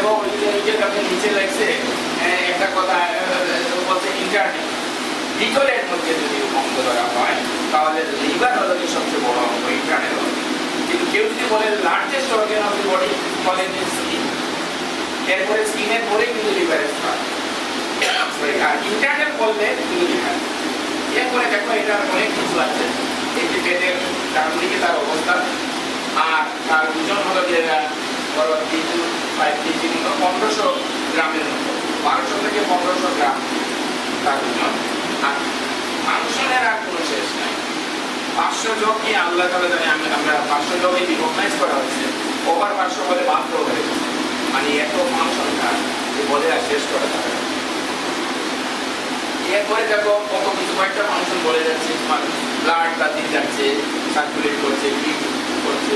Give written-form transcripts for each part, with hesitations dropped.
দেখো ওই যে আপনি নিচে লাগছে একটা কথা বলছে ইন্টারনেট ভিতরের মধ্যে যদি অঙ্গ ধরা হয় তাহলে লিভার হলো সবচেয়ে বড় অঙ্গ ইন্টারনেট হলো। কিন্তু কেউ যদি বলে largest organ of the body বলেন স্কিন, এরপরে স্কিনের পরে কিন্তু লিভারের স্থান, আর ইন্টারনেট বললে কিন্তু লিভার। এরপরে দেখো এটা অনেক কিছু আছে, এই যে পেটের ডান দিকে তার অবস্থান, আর তার ওজন হলো যে 1500 গ্রামের মতো, 1200 থেকে 1500 গ্রাম তার ওজন। আর ফাংশনের আর কোনো শেষ নাই। 500 যোগ কি আল্লাহ তাআলা জানে, আমরা 500 যোগে রিকগনাইজ করা হয়েছে, ওভার 500 বলে বাধ্য হয়ে গেছে, মানে এত ফাংশন তার যে বলে আর শেষ করা যাবে না। এরপরে দেখো কত কিছু কয়েকটা ফাংশন বলে যাচ্ছে, তোমার ব্লাড বাতিল যাচ্ছে, সার্কুলেট করছে, ব্লিড করছে,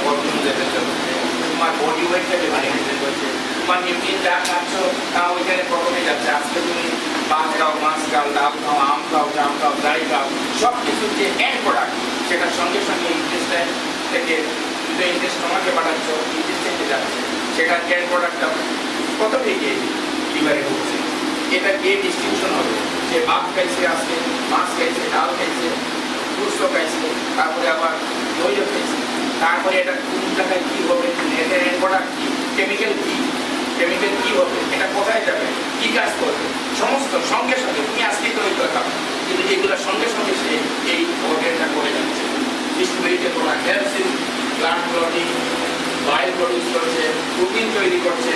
অর্গান লেভেল করছে, তোমার বডি ওয়েটটাকে মেইনটেইন করছে, তোমার নিউট্রিয়েন্ট যা খাচ্ছ তা ওইখানে প্রথমে যাচ্ছে। আজকে তুমি ভাত খাও, মাছ খাও, ডাব খাও, আম খাও, জাম খাও, যাই খাও, সব কিছুর যে এন্ড প্রোডাক্ট সেটার সঙ্গে সঙ্গে ইন্টেস্টাইন থেকে যদি ইন্টেস্ট তোমাকে পাঠাচ্ছ, ইন্টেস্টাইনে যাচ্ছে, সেটার এন্ড প্রোডাক্টটা প্রথমে গিয়ে লিভারে ঢুকছে। এটা গিয়ে ডিস্টিংশন হবে, যে ভাত খাইছে, আজকে মাছ খাইছে, ডাল খাইছে, ফ্রুটসও খাইছে, তারপরে আবার দইও খাইছে, তারপরে এটা কোন জায়গায় কী হবে, এটার and product key, chemical key, chemical কী হবে, এটা কোথায় যাবে, কী কাজ করবে, সমস্ত সঙ্গে সঙ্গে তুমি আজকেই তৈরি করে খাবে, কিন্তু এগুলোর সঙ্গে সঙ্গে সে এই অর্গানটা করে যাচ্ছে। ডিস্ট্রিবিউটে তোমার ক্যালসিয়াম, ব্লাড ক্লটিং, বাইল প্রডিউস করছে, প্রোটিন তৈরি করছে,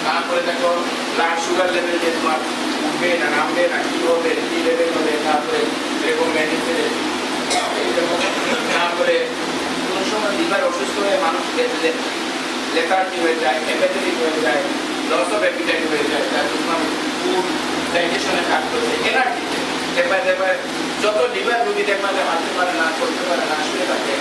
তারপরে দেখো ব্লাড সুগার লেভেল যে তোমার উঠবে না নামবে না, কী হবে, কী লেভেল হবে, তারপরে এরকম ম্যানেজমেন্ট, তারপরে কোনো সময় লিভার অসুস্থ হয়ে মানুষ লেথার্জি হয়ে যায়, অ্যাপেথেটিক হয়ে যায়, লস অফ অ্যাপিটাইট হয়ে যায়, তার তোমার ফুড ডাইজেশনে কাজ করছে, এনার্জি এবার যত লিভার রোগী দেখবা যে হাঁটতে পারে না, চলতে পারে না, শুয়ে থাকে,